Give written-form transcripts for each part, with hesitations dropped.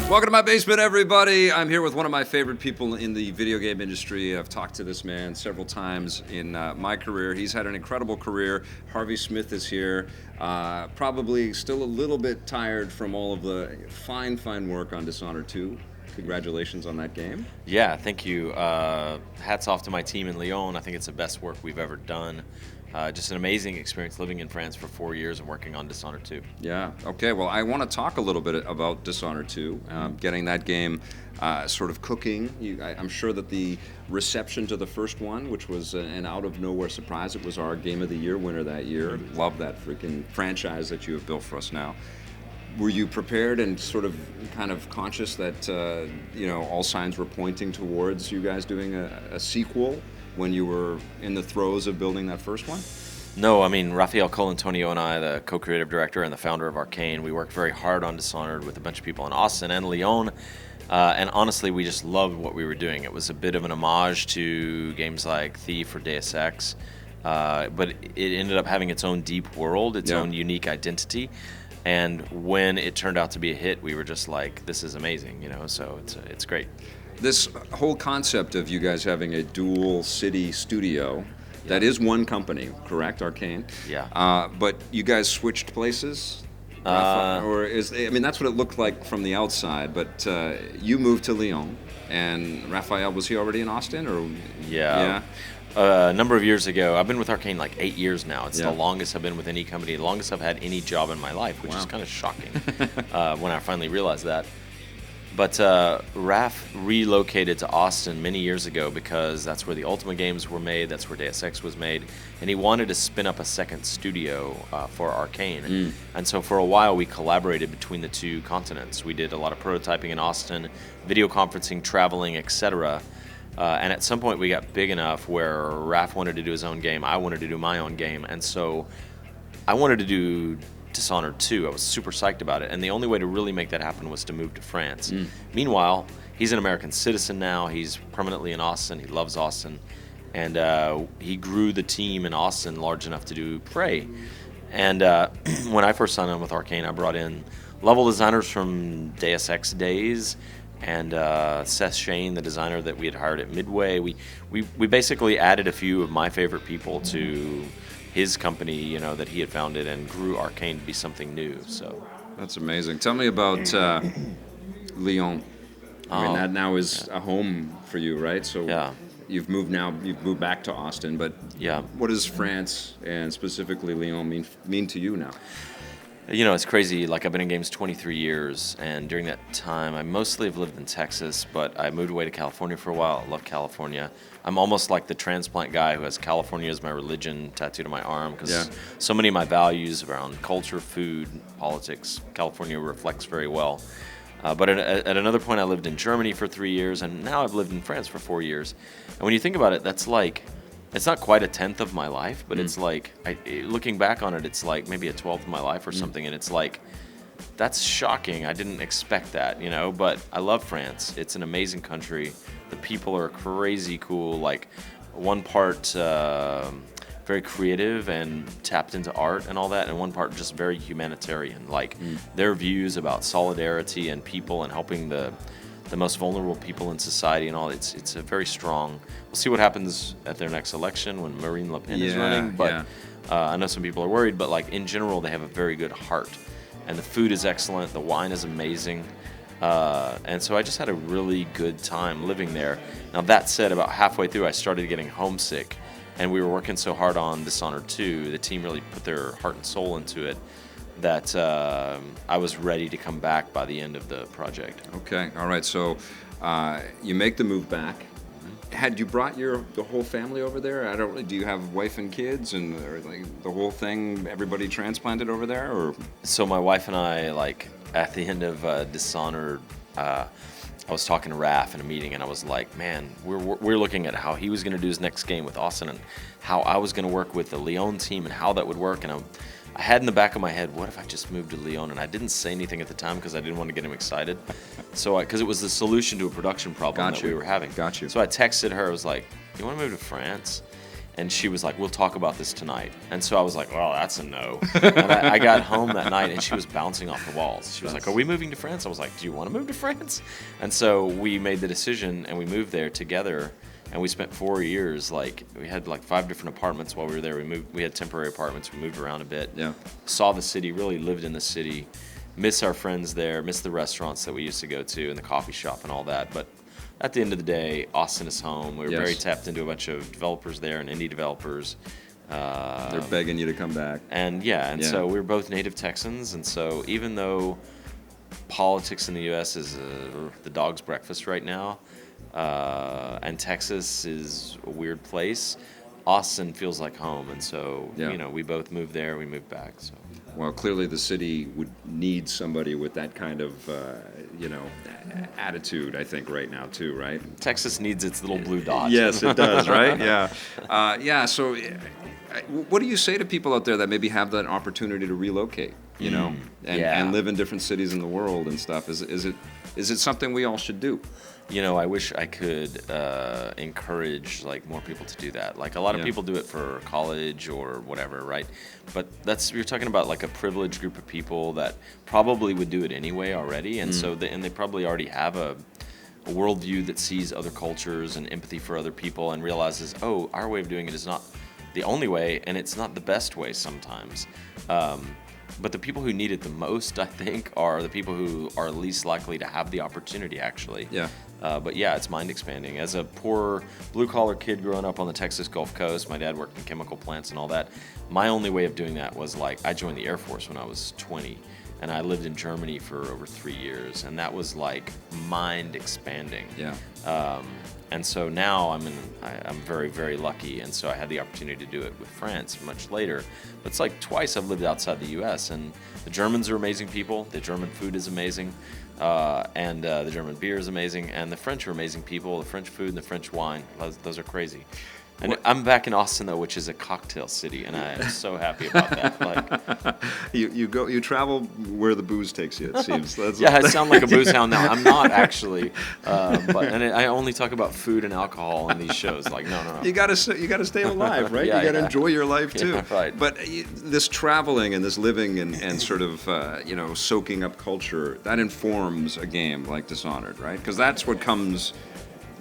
Welcome to my basement, everybody. I'm here with one of my favorite people in the video game industry. I've talked to this man several times in my career. He's had an incredible career. Harvey Smith is here. Probably still a little bit tired from all of the fine work on Dishonored 2. Congratulations on that game. Yeah, thank you. Hats off to my team in Lyon. I think it's the best work we've ever done. Just an amazing experience living in France for 4 years and working on Dishonored 2. Yeah, okay, well, I want to talk a little bit about Dishonored 2, getting that game sort of cooking. I'm sure that the reception to the first one, which was an out-of-nowhere surprise, it was our Game of the Year winner that year. Love that freaking franchise that you have built for us now. Were you prepared and sort of kind of conscious that, all signs were pointing towards you guys doing a sequel when you were in the throes of building that first one? No, I mean, Raphael Colantonio and I, the co-creative director and the founder of Arcane, we worked very hard on Dishonored with a bunch of people in Austin and Lyon. And honestly, we just loved what we were doing. It was a bit of an homage to games like Thief or Deus Ex. But it ended up having its own deep world, its own unique identity. And when it turned out to be a hit, we were just like, this is amazing, so it's great. This whole concept of you guys having a dual city studio, that is one company, correct, Arcane? Yeah. But you guys switched places? That's what it looked like from the outside, but you moved to Lyon, and Raphael, was he already in Austin? Or Yeah. A number of years ago, I've been with Arcane like 8 years now. It's the longest I've been with any company, the longest I've had any job in my life, which is kind of shocking when I finally realized that. But Raph relocated to Austin many years ago because that's where the Ultima games were made, that's where Deus Ex was made, and he wanted to spin up a second studio for Arcane. And so for a while we collaborated between the two continents. We did a lot of prototyping in Austin, video conferencing, traveling, etc. And at some point we got big enough where Raph wanted to do his own game, I wanted to do my own game, and so I wanted to do Dishonored 2. I was super psyched about it, and the only way to really make that happen was to move to France. Meanwhile, he's an American citizen now. He's permanently in Austin. He loves Austin, and he grew the team in Austin large enough to do Prey. And when I first signed on with Arcane, I brought in level designers from Deus Ex days, and Seth Shane, the designer that we had hired at Midway. We basically added a few of my favorite people to his company, that he had founded, and grew Arcane to be something new. So that's amazing. Tell me about Lyon. That now is a home for you, right? So you've moved back to Austin, but what does France and specifically Lyon mean to you now? It's crazy. Like, I've been in games 23 years, and during that time, I mostly have lived in Texas, but I moved away to California for a while. I love California. I'm almost like the transplant guy who has California as my religion tattooed on my arm, because so many of my values around culture, food, politics, California reflects very well. But at another point, I lived in Germany for 3 years, and now I've lived in France for 4 years. And when you think about it, that's like, it's not quite a tenth of my life, but it's like, looking back on it, it's like maybe a 12th of my life or something, and it's like, that's shocking. I didn't expect that, but I love France. It's an amazing country. The people are crazy cool, like one part very creative and tapped into art and all that, and one part just very humanitarian, like their views about solidarity and people and helping the most vulnerable people in society and all. It's a very strong. We'll see what happens at their next election when Marine Le Pen is running, but I know some people are worried, but like in general they have a very good heart, and the food is excellent, the wine is amazing, and so I just had a really good time living there. Now that said, about halfway through I started getting homesick, and we were working so hard on Dishonored 2, the team really put their heart and soul into it, that I was ready to come back by the end of the project. Okay, all right. So you make the move back. Had you brought the whole family over there? Do you have wife and kids and like the whole thing? Everybody transplanted over there, or? So my wife and I, like at the end of Dishonored, I was talking to Raph in a meeting, and I was like, man, we're looking at how he was going to do his next game with Austin, and how I was going to work with the Lyon team, and how that would work, and I had in the back of my head, what if I just moved to Lyon? And I didn't say anything at the time because I didn't want to get him excited. So, because it was the solution to a production problem that we were having. Got you. So I texted her. I was like, "You want to move to France?" And she was like, we'll talk about this tonight. And so I was like, well, that's a no. And I got home that night, and she was bouncing off the walls. She was like, are we moving to France? I was like, do you want to move to France? And so we made the decision, and we moved there together. And we spent 4 years, like, we had like 5 different apartments while we were there. We had temporary apartments. We moved around a bit. Yeah. Saw the city, really lived in the city. Miss our friends there, miss the restaurants that we used to go to and the coffee shop and all that. But at the end of the day, Austin is home. We were very tapped into a bunch of developers there and indie developers. They're begging you to come back. And so we were both native Texans. And so even though politics in the U.S. is the dog's breakfast right now, and Texas is a weird place, Austin feels like home. And so, we both moved there, we moved back. So. Well, clearly the city would need somebody with that kind of, attitude, I think, right now, too, right? Texas needs its little blue dot. Yes, it does, right? Yeah. So what do you say to people out there that maybe have that opportunity to relocate, and live in different cities in the world and stuff? Is it something we all should do? I wish I could encourage more people to do that. Like a lot of people do it for college or whatever, right? But you're talking about like a privileged group of people that probably would do it anyway already, and so they probably already have a worldview that sees other cultures and empathy for other people and realizes, oh, our way of doing it is not the only way, and it's not the best way sometimes. But the people who need it the most, I think, are the people who are least likely to have the opportunity, actually. Yeah. But it's mind expanding. As a poor blue-collar kid growing up on the Texas Gulf Coast, my dad worked in chemical plants and all that. My only way of doing that was I joined the Air Force when I was 20, and I lived in Germany for over 3 years, and that was mind expanding. Yeah. And so now I'm very, very lucky, and so I had the opportunity to do it with France much later. But it's twice I've lived outside the U.S., and the Germans are amazing people. The German food is amazing, and the German beer is amazing, and the French are amazing people. The French food and the French wine, those are crazy. And I'm back in Austin, though, which is a cocktail city, and I am so happy about that. You travel where the booze takes you, it seems. I sound like a booze hound now. I'm not actually, I only talk about food and alcohol in these shows. No. You gotta stay alive, right? You gotta enjoy your life too. Yeah, right. But this traveling and this living and sort of soaking up culture, that informs a game like Dishonored, right? Because that's what comes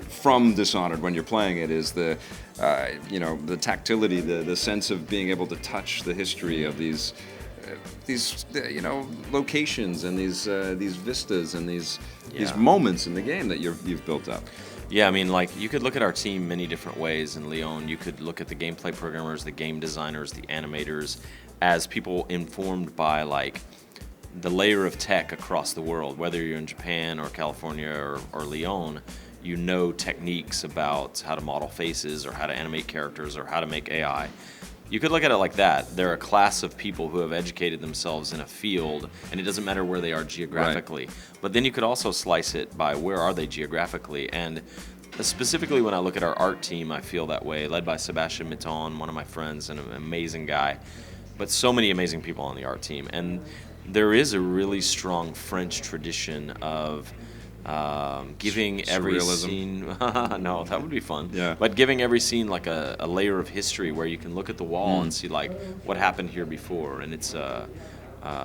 from Dishonored when you're playing it, is the tactility, the sense of being able to touch the history of these locations and these vistas and these moments in the game that you've built up. Yeah, I mean, you could look at our team many different ways in Lyon. You could look at the gameplay programmers, the game designers, the animators, as people informed by the layer of tech across the world, whether you're in Japan or California or Lyon. Techniques about how to model faces or how to animate characters or how to make AI. You could look at it like that. They're a class of people who have educated themselves in a field, and it doesn't matter where they are geographically. Right. But then you could also slice it by where are they geographically. And specifically when I look at our art team, I feel that way, led by Sebastian Mitton, one of my friends, and an amazing guy. But so many amazing people on the art team. And there is a really strong French tradition of giving every scene no, that would be fun. Yeah. But giving every scene a layer of history where you can look at the wall and see what happened here before, and it's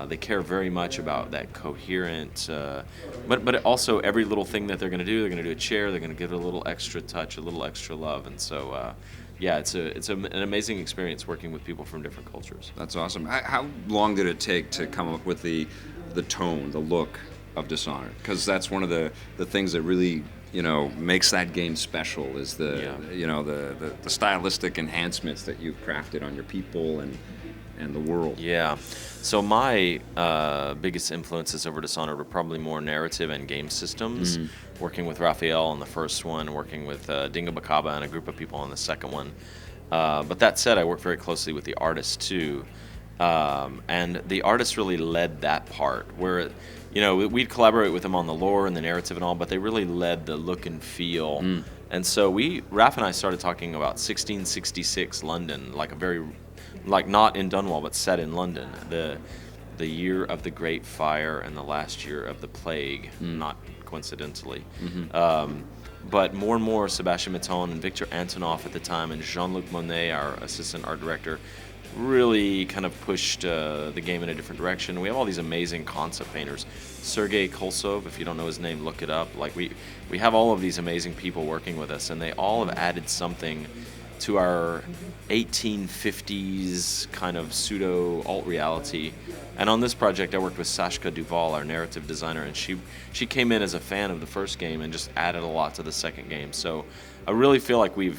they care very much about that coherent. But also every little thing that they're going to do a chair. They're going to give it a little extra touch, a little extra love, and so. It's an amazing experience working with people from different cultures. That's awesome. How long did it take to come up with the tone, the look of Dishonored? Because that's one of the things that really makes that game special, is the stylistic enhancements that you've crafted on your people and the world. Yeah. So my biggest influences over Dishonored were probably more narrative and game systems. Working with Raphael on the first one, working with Dingo Bakaba and a group of people on the second one. But that said, I worked very closely with the artists too. And the artists really led that part where, we'd collaborate with them on the lore and the narrative and all, but they really led the look and feel. And so Raph and I started talking about 1666 London, not in Dunwall, but set in London. The year of the Great Fire and the last year of the Plague, not coincidentally. But more and more, Sebastian Mitton and Victor Antonov at the time, and Jean-Luc Monet, our assistant art director, really kind of pushed the game in a different direction. We have all these amazing concept painters. Sergei Kolsov, if you don't know his name, look it up. Like we have all of these amazing people working with us, and they all have added something to our 1850s kind of pseudo alt reality. And on this project, I worked with Sashka Duval, our narrative designer, and she came in as a fan of the first game and just added a lot to the second game. So I really feel like we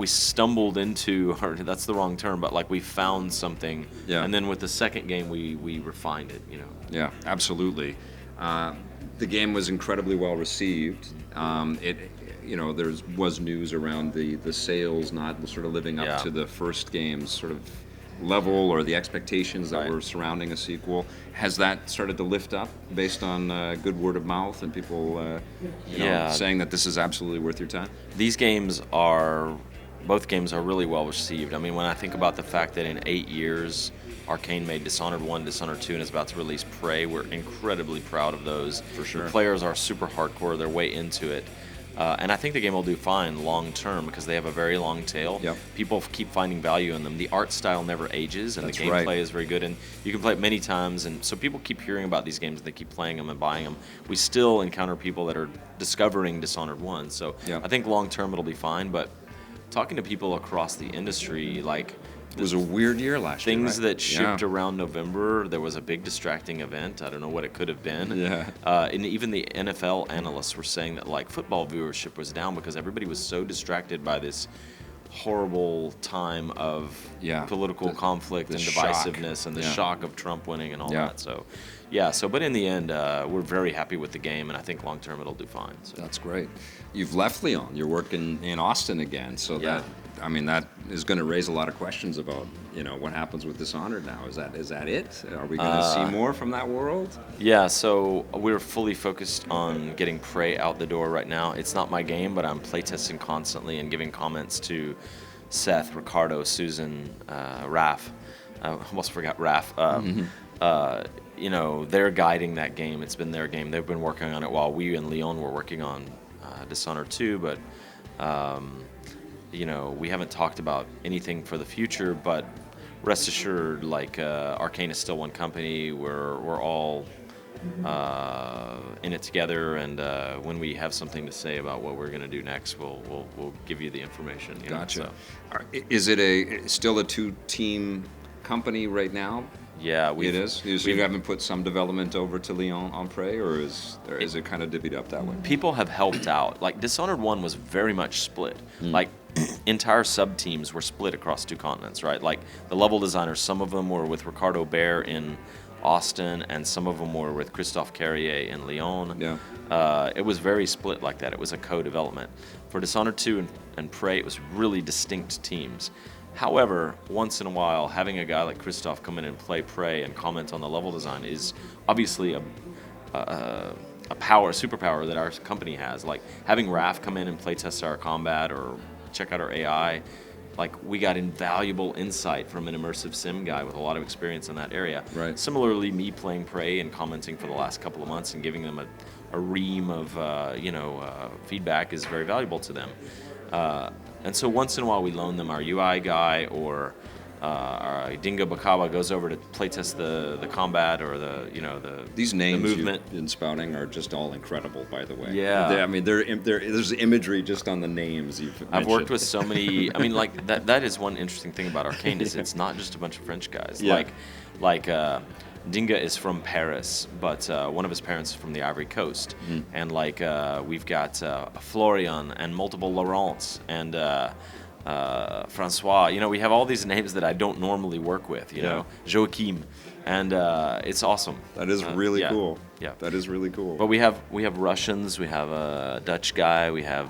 stumbled into, or that's the wrong term, but like we found something, and then with the second game we refined it, you know. Yeah, absolutely. The game was incredibly well received. There was news around the sales not sort of living up to the first game's sort of level or the expectations that were surrounding a sequel. Has that started to lift up based on good word of mouth and people saying that this is absolutely worth your time? Both games are really well received. I mean, when I think about the fact that in 8 years, Arcane made Dishonored 1, Dishonored 2, and is about to release Prey, we're incredibly proud of those. For sure. The players are super hardcore. They're way into it. And I think the game will do fine long term because they have a very long tail. Yep. People keep finding value in them. The art style never ages, and That's the gameplay is very good. And you can play it many times. And so people keep hearing about these games, and they keep playing them and buying them. We still encounter people that are discovering Dishonored 1. So I think long term it'll be fine. But talking to people across the industry, like, it was a weird year last year. Things that shipped around November, there was a big distracting event. I don't know what it could have been. Yeah. And even the NFL analysts were saying that like football viewership was down because everybody was so distracted by this horrible time of political conflict and divisiveness and the shock of Trump winning and all that. So, but in the end, we're very happy with the game, and I think long term it'll do fine. So. That's great. You've left Lyon. You're working in Austin again. So that is going to raise a lot of questions about what happens with Dishonored now. Is that it? Are we going to see more from that world? Yeah. So we're fully focused on getting Prey out the door right now. It's not my game, but I'm playtesting constantly and giving comments to Seth, Ricardo, Susan, Raph. I almost forgot Raph. They're guiding that game. It's been their game. They've been working on it while we in Lyon were working on Dishonored 2, but we haven't talked about anything for the future, but rest assured, like Arcane is still one company. We're all in it together, and when we have something to say about what we're going to do next, we'll give you the information. Gotcha. Is it still a 2-team company right now? Yeah, it is. So you haven't put some development over to Lyon on Prey, or is it kind of divvied up that way? People have helped out. Like Dishonored 1 was very much split. Like entire sub teams were split across 2 continents, right? Like the level designers, some of them were with Ricardo Baer in Austin, and some of them were with Christophe Carrier in Lyon. Yeah. It was very split like that. It was a co-development. For Dishonored 2 and Prey, it was really distinct teams. However, once in a while, having a guy like Christophe come in and play Prey and comment on the level design is obviously a superpower that our company has. Like having Raph come in and play test our combat or check out our AI, like we got invaluable insight from an immersive sim guy with a lot of experience in that area. Right. Similarly, me playing Prey and commenting for the last couple of months and giving them a ream of feedback is very valuable to them. And so once in a while we loan them our UI guy, or our Dinga Bakaba goes over to playtest the combat or these names the movement. You've been spouting are just all incredible, by the way. Yeah. There's imagery just on the names you've mentioned. I've worked with so many. I mean, like that is one interesting thing about Arcane is it's not just a bunch of French guys. Yeah. Like Dinga is from Paris, but one of his parents is from the Ivory Coast. And like we've got Florian and multiple Laurents and Francois. We have all these names that I don't normally work with, Joachim. And it's awesome. That is really cool. Yeah. That is really cool. But we have Russians, we have a Dutch guy, we had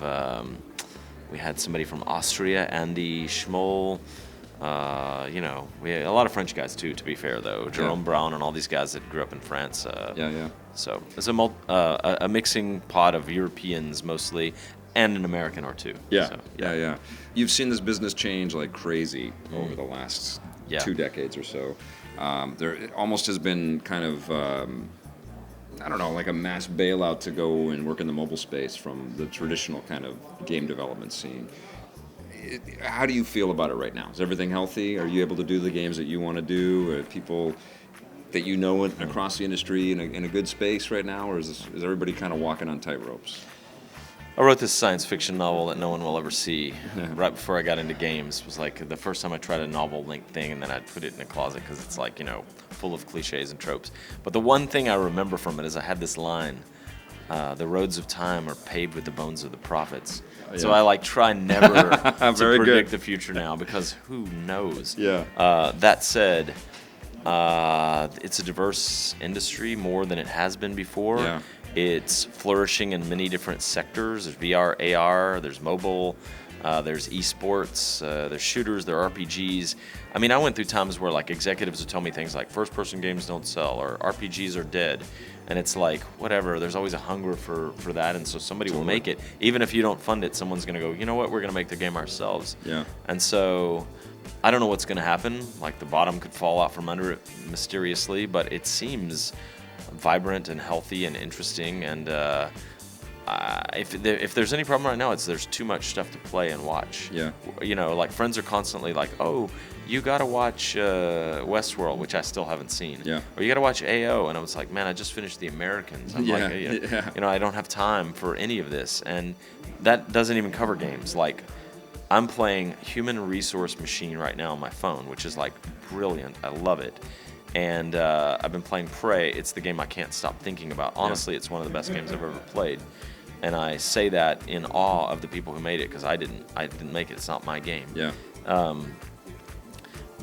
somebody from Austria, Andy Schmoll. We had a lot of French guys too, to be fair, though. Jerome Brown and all these guys that grew up in France. So it's a mixing pot of Europeans mostly, and an American or two. Yeah. You've seen this business change like crazy over the last 2 decades or so. There almost has been kind of I don't know, like a mass bailout to go and work in the mobile space from the traditional kind of game development scene. How do you feel about it right now? Is everything healthy? Are you able to do the games that you want to do? Are people that you know across the industry in a good space right now, or is everybody kind of walking on tight ropes? I wrote this science fiction novel that no one will ever see right before I got into games. It was like the first time I tried a novel-length thing, and then I'd put it in a closet because it's like, full of cliches and tropes. But the one thing I remember from it is I had this line, the roads of time are paved with the bones of the prophets. Yeah. So I try never to predict the future now, because who knows? Yeah. That said, it's a diverse industry more than it has been before. Yeah. It's flourishing in many different sectors. There's VR, AR, there's mobile, there's esports, there's shooters, there are RPGs. I mean, I went through times where executives would tell me things like first-person games don't sell or RPGs are dead. And it's like, whatever, there's always a hunger for that, and so somebody will make it. Even if you don't fund it, someone's going to go, you know what, we're going to make the game ourselves. Yeah. And so I don't know what's going to happen. The bottom could fall out from under it mysteriously, but it seems vibrant and healthy and interesting, and if there's any problem right now, there's too much stuff to play and watch. Yeah. Friends are constantly like, oh, you gotta watch Westworld, which I still haven't seen. Yeah. Or you gotta watch AO, and I was like, man, I just finished The Americans. I'm I don't have time for any of this, and that doesn't even cover games. I'm playing Human Resource Machine right now on my phone, which is brilliant. I love it. And I've been playing Prey. It's the game I can't stop thinking about. Honestly, it's one of the best games I've ever played. And I say that in awe of the people who made it, because I didn't make it. It's not my game. Yeah.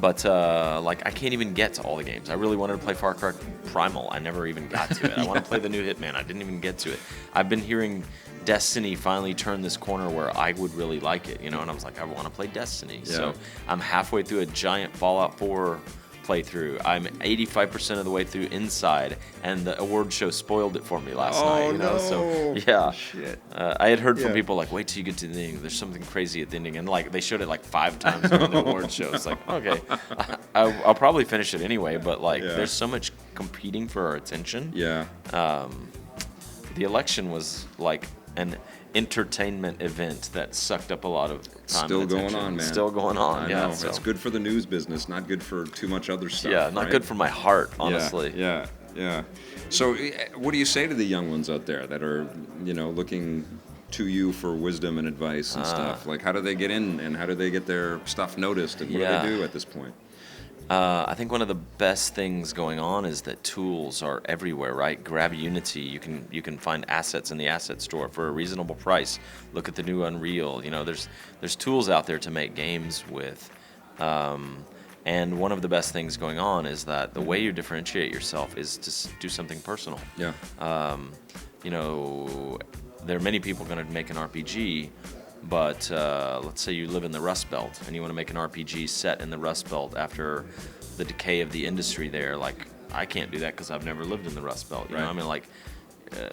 But I can't even get to all the games. I really wanted to play Far Cry Primal. I never even got to it. I want to play the new Hitman. I didn't even get to it. I've been hearing Destiny finally turn this corner where I would really like it, and I was like, I want to play Destiny. Yeah. So I'm halfway through a giant Fallout 4 playthrough. I'm 85% of the way through Inside, and the award show spoiled it for me last night. No. So yeah. Shit. I had heard from people wait till you get to the ending. There's something crazy at the ending, and they showed it 5 times on the award show. It's okay, I'll probably finish it anyway. But there's so much competing for our attention. Yeah. The election was an entertainment event that sucked up a lot of time. Still going on, man. Still going on. I know. So. It's good for the news business, not good for too much other stuff. Yeah, not good for my heart, honestly. Yeah. So, what do you say to the young ones out there that are, looking to you for wisdom and advice and stuff? How do they get in, and how do they get their stuff noticed, and what do they do at this point? I think one of the best things going on is that tools are everywhere, right? Grab Unity. You can find assets in the asset store for a reasonable price. Look at the new Unreal. There's tools out there to make games with. And one of the best things going on is that the way you differentiate yourself is to do something personal. Yeah. There are many people going to make an RPG, but let's say you live in the Rust Belt and you want to make an RPG set in the Rust Belt after the decay of the industry there. I can't do that because I've never lived in the Rust Belt. You know what I mean?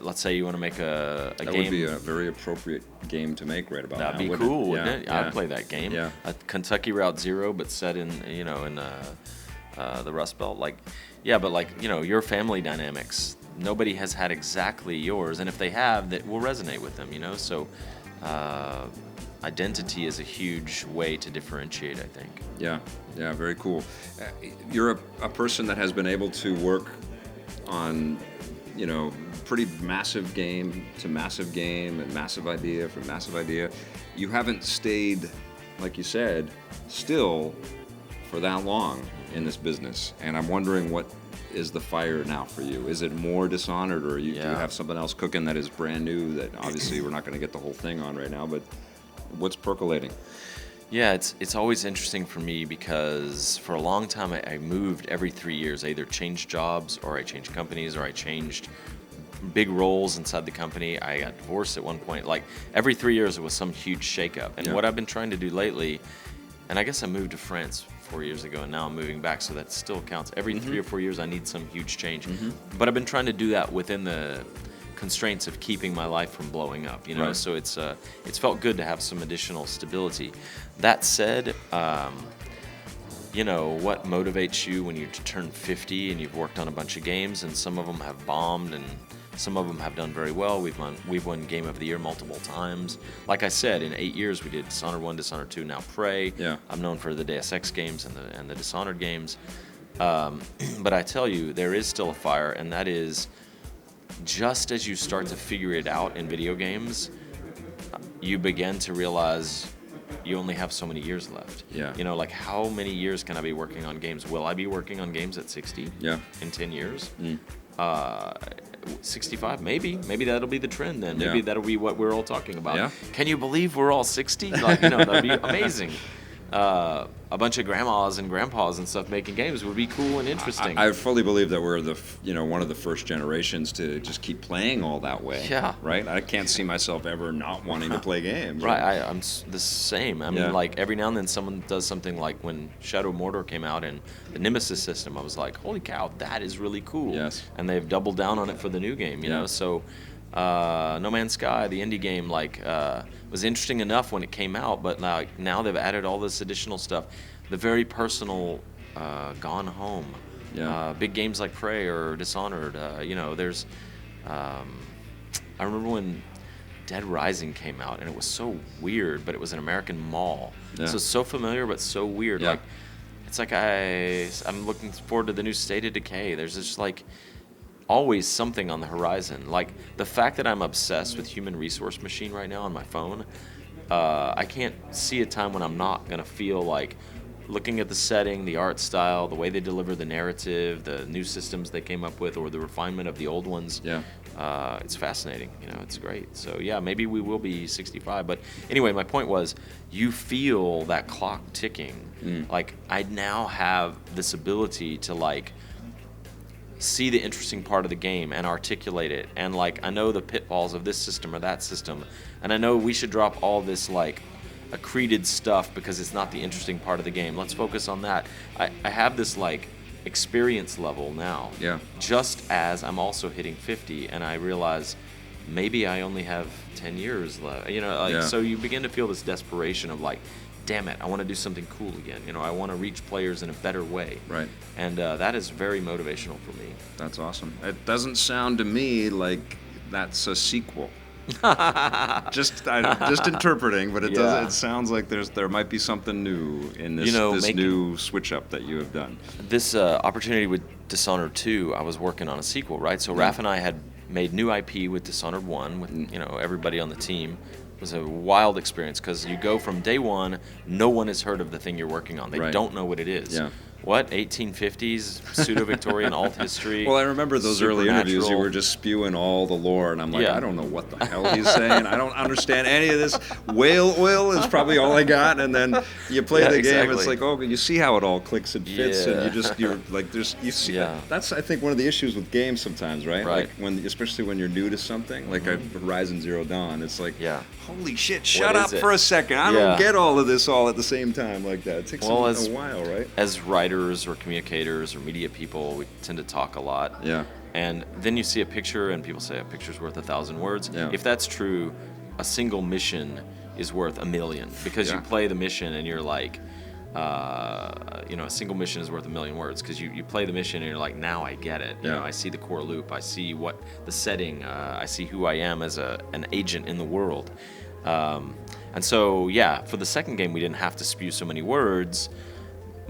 Let's say you want to make a game. That would be a very appropriate game to make right about now. That'd be cool, wouldn't it? I'd play that game. Yeah. A Kentucky Route Zero, but set in the Rust Belt. But your family dynamics. Nobody has had exactly yours, and if they have, that will resonate with them. So. Identity is a huge way to differentiate, I think. Yeah, very cool. You're a person that has been able to work on, pretty massive game to massive game and massive idea from massive idea. You haven't stayed, like you said, still for that long in this business, and I'm wondering what is the fire now for you? Is it more Dishonored, or do you have something else cooking that is brand new that obviously we're not going to get the whole thing on right now, but what's percolating? Yeah, it's always interesting for me because for a long time I moved every 3 years. I either changed jobs, or I changed companies, or I changed big roles inside the company. I got divorced at one point. Every 3 years it was some huge shakeup. And what I've been trying to do lately, and I guess I moved to France 4 years ago, and now I'm moving back, so that still counts. Every 3 or 4 years I need some huge change. But I've been trying to do that within the constraints of keeping my life from blowing up, Right. So it's felt good to have some additional stability. That said, what motivates you when you turn 50 and you've worked on a bunch of games and some of them have bombed and Some of them have done very well. We've won Game of the Year multiple times. Like I said, in 8 years we did Dishonored 1, Dishonored 2, now Prey. Yeah. I'm known for the Deus Ex games and the Dishonored games. But I tell you, there is still a fire, and that is just as you start to figure it out in video games, you begin to realize you only have so many years left. Yeah. You know, like how many years can I be working on games? Will I be working on games at 60? Yeah. In 10 years? 65? Maybe that'll be the trend then. Maybe Yeah. that'll be what we're all talking about. Yeah. Can you believe we're all 60? Like, you know, that'd be amazing. A bunch of grandmas and grandpas and stuff making games would be cool and interesting. I fully believe that we're one of the first generations to just keep playing all that way. Yeah. Right? I can't see myself ever not wanting to play games. Right, I'm the same. I mean, Yeah. like every now and then someone does something like when Shadow of Mordor came out and the Nemesis system, I was like, holy cow, that is really cool. Yes. And they've doubled down on it for the new game, you know. So No Man's Sky, the indie game, was interesting enough when it came out, but like now they've added all this additional stuff. The very personal Gone Home. Yeah. Big games like Prey or Dishonored. There's. I remember when Dead Rising came out, and it was so weird, but it was an American mall. Yeah. So it's so familiar, but so weird. Yeah. Like, it's like I'm looking forward to the new State of Decay. There's just like always something on the horizon. Like the fact that I'm obsessed with Human Resource Machine right now on my phone, I can't see a time when I'm not gonna feel like looking at the setting, the art style, the way they deliver the narrative, the new systems they came up with, or the refinement of the old ones. Yeah. It's fascinating. It's great. So yeah, maybe we will be 65. But anyway, my point was, you feel that clock ticking. Like I now have this ability to like see the interesting part of the game and articulate it, and like I know the pitfalls of this system or that system, and I know we should drop all this like accreted stuff because it's not the interesting part of the game. Let's focus on that. I have this like experience level now. Yeah. Just as I'm also hitting 50 and I realize maybe I only have 10 years left. Yeah. So you begin to feel this desperation of like, damn it, I want to do something cool again. I want to reach players in a better way. Right. And that is very motivational for me. That's awesome. It doesn't sound to me like that's a sequel. just interpreting, but it does. It sounds like there might be something new in this new switch up that you have done. This opportunity with Dishonored 2, I was working on a sequel, right? So Raph and I had made new IP with Dishonored 1 with everybody on the team. It was a wild experience because you go from day one, no one has heard of the thing you're working on. They don't know what it is. Yeah. What, 1850s pseudo-Victorian alt history? Well, I remember those early interviews. You were just spewing all the lore, and I'm like, I don't know what the hell he's saying. I don't understand any of this. Whale oil is probably all I got, and then you play the game. It's like, you see how it all clicks and fits, and you're like, you see. Yeah. That's I think one of the issues with games sometimes, right? Right. Like especially when you're new to something, like Horizon Zero Dawn. It's like, holy shit, shut up for a second. I don't get all of this all at the same time like that. It takes a while, right? As writers or communicators or media people, we tend to talk a lot. Yeah. And then you see a picture and people say a picture's worth 1,000 words. Yeah. If that's true, a single mission is worth 1,000,000 because you play the mission and you're like, a single mission is worth 1,000,000 words because you play the mission and you're like, now I get it. I see the core loop. I see what the setting. I see who I am as an agent in the world. And so, for the second game, we didn't have to spew so many words.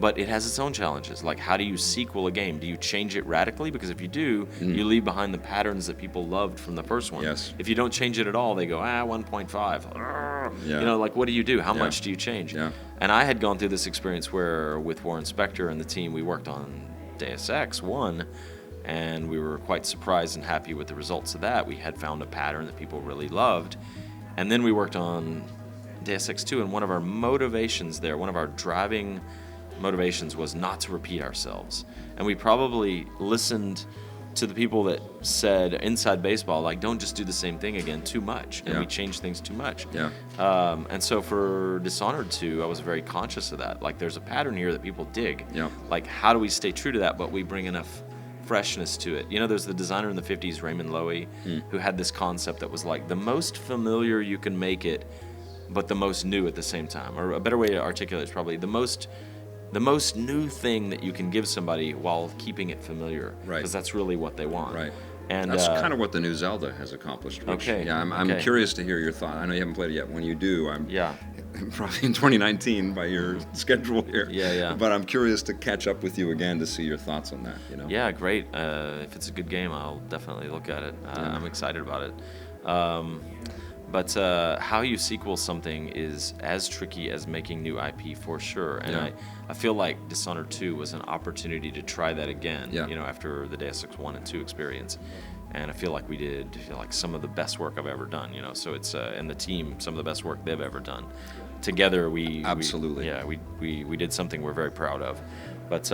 But it has its own challenges. Like, how do you sequel a game? Do you change it radically? Because if you do, you leave behind the patterns that people loved from the first one. Yes. If you don't change it at all, they go, 1.5. What do you do? How much do you change? Yeah. And I had gone through this experience where, with Warren Spector and the team, we worked on Deus Ex 1, and we were quite surprised and happy with the results of that. We had found a pattern that people really loved. And then we worked on Deus Ex 2, and one of our motivations there, one of our driving motivations was not to repeat ourselves. And we probably listened to the people that said inside baseball, like, don't just do the same thing again too much. And we changed things too much. Yeah. And so for Dishonored 2, I was very conscious of that. Like, there's a pattern here that people dig. Yeah. Like, how do we stay true to that, but we bring enough freshness to it? There's the designer in the 50s, Raymond Loewy, who had this concept that was like, the most familiar you can make it, but the most new at the same time. Or a better way to articulate it is probably the most new thing that you can give somebody while keeping it familiar. Right. Because that's really what they want. Right. And That's kind of what the new Zelda has accomplished. Which, okay. Yeah, I'm okay. curious to hear your thought. I know you haven't played it yet. When you do, I'm Yeah. probably in 2019 by your schedule here. Yeah. But I'm curious to catch up with you again to see your thoughts on that. You know. Yeah, great. If it's a good game, I'll definitely look at it. I'm excited about it. But how you sequel something is as tricky as making new IP for sure. And I feel like Dishonored 2 was an opportunity to try that again, Yeah. you know, after the Deus Ex 1 and 2 experience. And I feel like we did some of the best work I've ever done, you know. So it's, and the team, some of the best work they've ever done. Together, Absolutely. we did something we're very proud of. But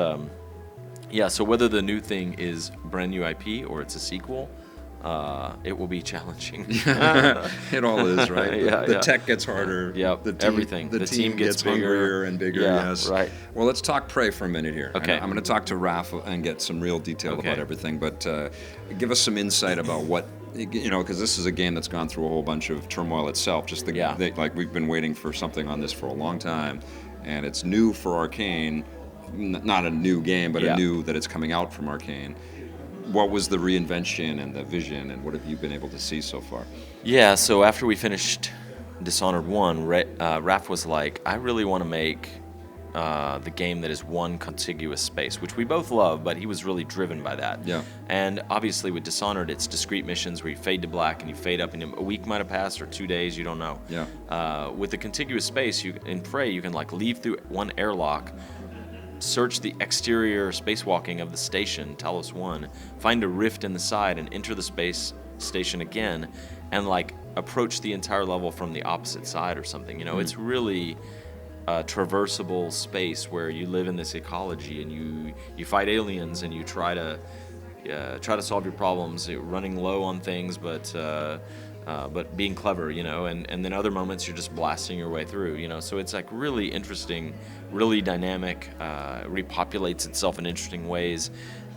yeah, so whether the new thing is brand new IP or it's a sequel, it will be challenging. It all is, right? The tech gets harder. Yep, everything. The team gets bigger. hungrier and bigger, yes. Right. Well, let's talk Prey for a minute here. Okay. I'm going to talk to Raph and get some real detail about everything, but give us some insight about what, you know, because this is a game that's gone through a whole bunch of turmoil itself. Just like we've been waiting for something on this for a long time, and it's new for Arcane. Not a new game, but a new that it's coming out from Arcane. What was the reinvention and the vision, and what have you been able to see so far? Yeah, so after we finished Dishonored 1, Raph was like, I really want to make the game that is one contiguous space, which we both love, but he was really driven by that. Yeah. And obviously with Dishonored, it's discrete missions where you fade to black and you fade up, and a week might have passed or 2 days, you don't know. Yeah. With the contiguous space, in Prey, you can like leave through one airlock, search the exterior spacewalking of the station, Talos 1, find a rift in the side, and enter the space station again, and like approach the entire level from the opposite side or something. You know, it's really a traversable space where you live in this ecology and you fight aliens and you try to solve your problems, running low on things, but being clever, you know, and then other moments you're just blasting your way through, you know. So it's like really interesting, really dynamic, repopulates itself in interesting ways.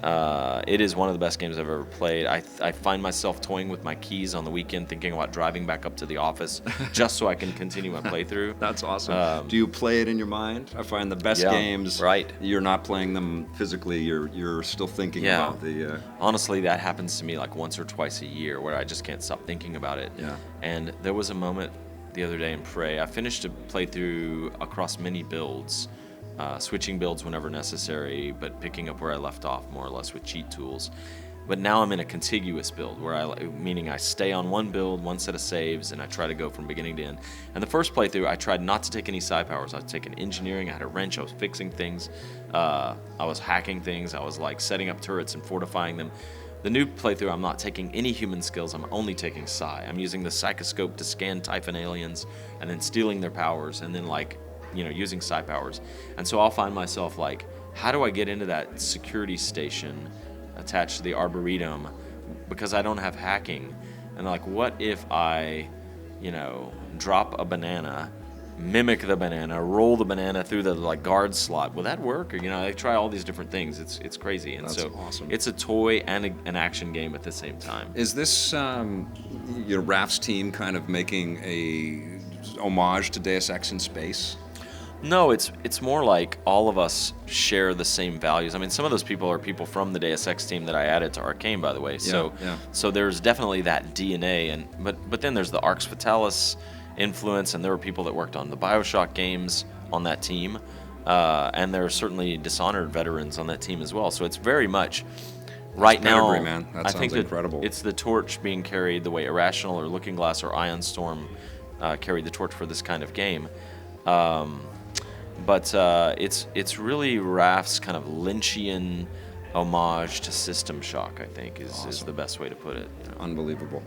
It is one of the best games I've ever played. I find myself toying with my keys on the weekend, thinking about driving back up to the office just so I can continue my playthrough. That's awesome. Do you play it in your mind? I find the best games, you're not playing them physically. You're still thinking about the. Honestly, that happens to me like once or twice a year, where I just can't stop thinking about it. Yeah. And there was a moment the other day in Prey. I finished a playthrough across many builds. Switching builds whenever necessary, but picking up where I left off more or less with cheat tools. But now I'm in a contiguous build, meaning I stay on one build, one set of saves, and I try to go from beginning to end. And the first playthrough, I tried not to take any side powers. I was taking engineering, I had a wrench, I was fixing things, I was hacking things, I was like setting up turrets and fortifying them. The new playthrough, I'm not taking any human skills, I'm only taking psi. I'm using the psychoscope to scan Typhon aliens, and then stealing their powers, and then like, you know, using psi powers. And so I'll find myself like, how do I get into that security station attached to the Arboretum, because I don't have hacking? And like, what if I, you know, drop a banana, mimic the banana, roll the banana through the like guard slot? Will that work? Or, you know, I try all these different things. It's crazy. And that's so awesome. It's a toy and an action game at the same time. Is this your Raph's team kind of making a homage to Deus Ex in space? No, it's more like all of us share the same values. I mean, some of those people are people from the Deus Ex team that I added to Arcane, by the way. So there's definitely that DNA, but then there's the Arx Fatalis influence, and there were people that worked on the BioShock games on that team, and there are certainly Dishonored veterans on that team as well. So it's very much right now. Pedigree, man. That sounds incredible. It's the torch being carried the way Irrational or Looking Glass or Ion Storm carried the torch for this kind of game. But it's really Raph's kind of Lynchian homage to System Shock, I think, is the best way to put it. You know? Unbelievable.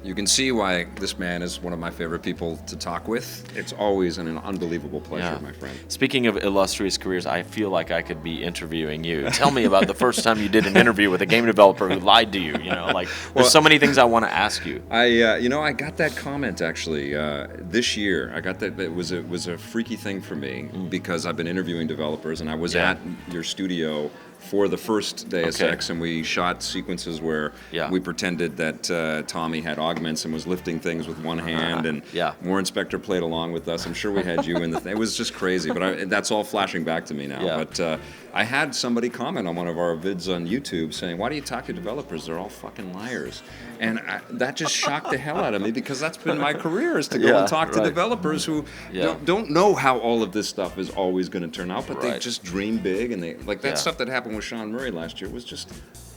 You can see why this man is one of my favorite people to talk with. It's always an unbelievable pleasure, my friend. Speaking of illustrious careers, I feel like I could be interviewing you. Tell me about the first time you did an interview with a game developer who lied to you. You know, like there's so many things I want to ask you. I got that comment actually this year. I got that. It was a freaky thing for me because I've been interviewing developers, and I was at your studio for the first Deus Okay. Ex, and we shot sequences where Yeah. we pretended that Tommy had augments and was lifting things with one hand, and Yeah. War Inspector played along with us. I'm sure we had you in the thing. It was just crazy, but that's all flashing back to me now. Yeah. But I had somebody comment on one of our vids on YouTube saying, "Why do you talk to developers? They're all fucking liars." And that just shocked the hell out of me, because that's been my career, is to go Yeah, and talk to right. developers who Yeah. don't know how all of this stuff is always going to turn out, but they Right. just dream big, and they like that Yeah. stuff that happened with Sean Murray last year was just,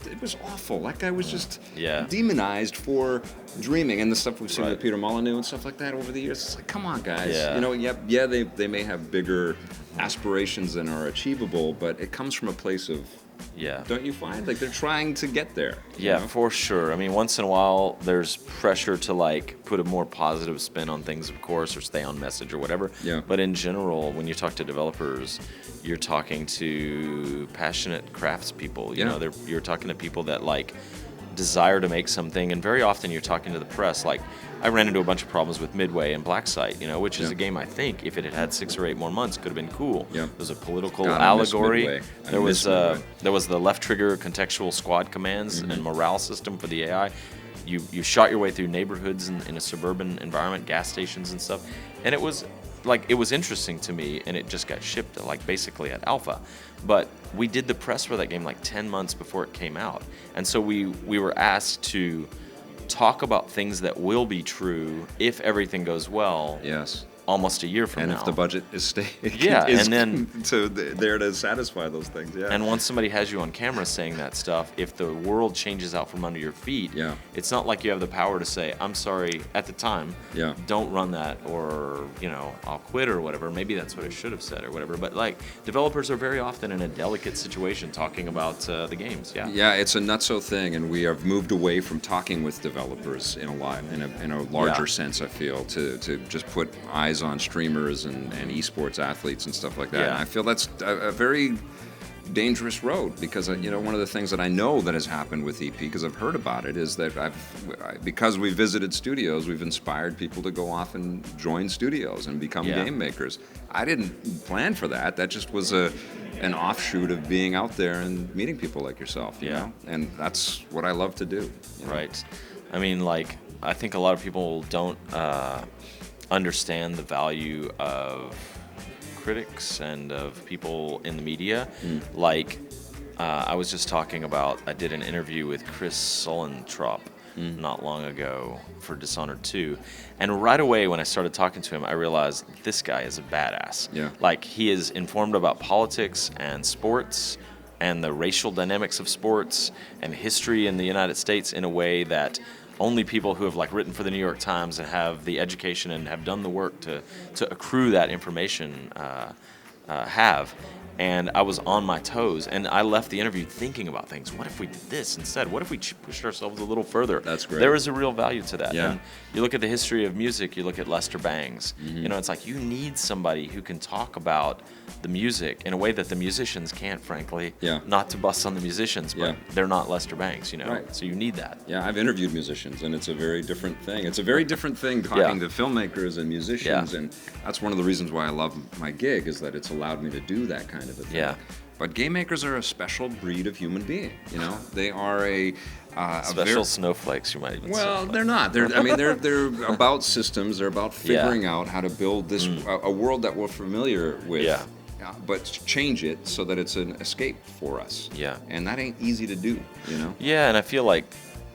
it was awful. That guy was just Yeah. demonized for dreaming, and the stuff we've seen Right. with Peter Molyneux and stuff like that over the years. It's like, come on, guys. Yeah. You know, yeah, they may have bigger aspirations than are achievable, but it comes from a place of, Yeah. don't you find? Like, they're trying to get there. you Yeah, know? for sure. I mean, once in a while, there's pressure to like put a more positive spin on things, of course, or stay on message or whatever. Yeah. But in general, when you talk to developers, you're talking to passionate craftspeople. You Yeah. know, you're talking to people that like desire to make something, and very often you're talking to the press. Like, I ran into a bunch of problems with Midway and Blacksite, you know, which is Yeah. a game I think if it had had 6 or 8 more months could have been cool. Yeah. It was a political God, I miss allegory. Midway. I There miss was Midway. there was the left trigger contextual squad commands Mm-hmm. and morale system for the AI. You shot your way through neighborhoods in a suburban environment, gas stations and stuff, and it was interesting to me, and it just got shipped like basically at alpha. But we did the press for that game like 10 months before it came out, and so we were asked to talk about things that will be true if everything goes well. Yes. Almost a year from And now. if the budget is Yeah, is and then- there to satisfy those things. Yeah. And once somebody has you on camera saying that stuff, if the world changes out from under your feet, Yeah. it's not like you have the power to say, I'm sorry, at the time, Yeah. don't run that, or, you know, I'll quit or whatever. Maybe that's what I should have said or whatever. But, like, developers are very often in a delicate situation talking about the games, yeah. Yeah, it's a nutso thing, and we have moved away from talking with developers in a larger Yeah. sense. I feel to just put eyes on streamers and esports athletes and stuff like that. Yeah. And I feel that's a very dangerous road, because you know, one of the things that I know that has happened with EP, because I've heard about it, is that because we visited studios, we've inspired people to go off and join studios and become Yeah. game makers. I didn't plan for that. That just was an offshoot of being out there and meeting people like yourself. You Yeah. know? And that's what I love to do. you know? Right. I mean, like, I think a lot of people don't understand the value of critics and of people in the media. Like, I was just talking about, I did an interview with Chris Solentrop not long ago for Dishonored 2. And right away when I started talking to him, I realized this guy is a badass. Yeah. Like, he is informed about politics and sports and the racial dynamics of sports and history in the United States in a way that only people who have like written for the New York Times and have the education and have done the work to accrue that information have. And I was on my toes, and I left the interview thinking about things. What if we did this instead? What if we pushed ourselves a little further? That's great. There is a real value to that. Yeah. And you look at the history of music, you look at Lester Bangs. Mm-hmm. You know, it's like you need somebody who can talk about the music in a way that the musicians can't, frankly. Yeah. Not to bust on the musicians, but Yeah. they're not Lester Bangs, you know? Right. So you need that. Yeah, I've interviewed musicians, and it's a very different thing. It's a very different thing talking to filmmakers and musicians, Yeah. and that's one of the reasons why I love my gig, is that it's allowed me to do that kind of a thing. Yeah. But game makers are a special breed of human being. You know, they are a Special snowflakes, you might even say. well, they're not. They're about systems. They're about figuring out how to build this a world that we're familiar with. Yeah. But change it so that it's an escape for us. Yeah. And that ain't easy to do. You know. Yeah, and I feel like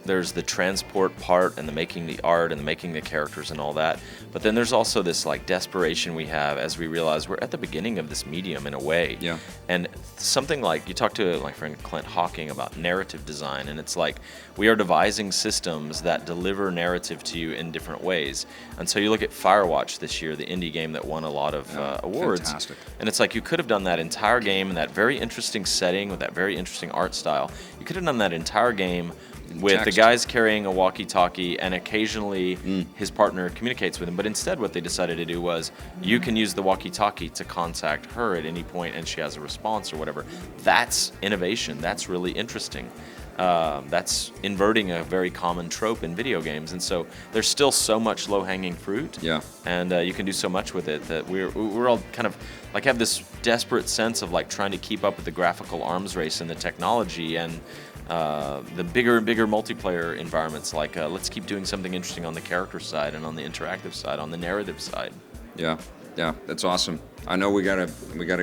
there's the transport part and the making the art and the making the characters and all that. But then there's also this like desperation we have as we realize we're at the beginning of this medium in a way. Yeah. And something like, you talk to my friend Clint Hawking about narrative design, and it's like we are devising systems that deliver narrative to you in different ways. And so you look at Firewatch this year, the indie game that won a lot of awards. Fantastic. And it's like you could have done that entire game in that very interesting setting with that very interesting art style. You could have done that entire game with the text. guys carrying a walkie-talkie, and occasionally his partner communicates with him. But instead, what they decided to do was, you can use the walkie-talkie to contact her at any point, and she has a response or whatever. That's innovation. That's really interesting. That's inverting a very common trope in video games, and so there's still so much low-hanging fruit. Yeah. And you can do so much with it that we're all kind of like have this desperate sense of like trying to keep up with the graphical arms race and the technology and the bigger and bigger multiplayer environments. Like let's keep doing something interesting on the character side and on the interactive side, on the narrative side. Yeah, yeah, that's awesome. I know we gotta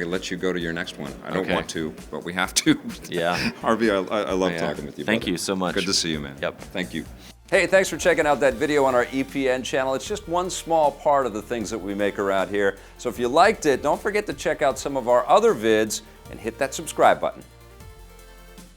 let you go to your next one. I don't Okay. want to, but we have to. Yeah. Harvey, I love Yeah. talking with you. Thank brother. you so much. Good to see you, man. Yep. Thank you. Hey, thanks for checking out that video on our EPN channel. It's just one small part of the things that we make around here. So if you liked it, don't forget to check out some of our other vids and hit that subscribe button.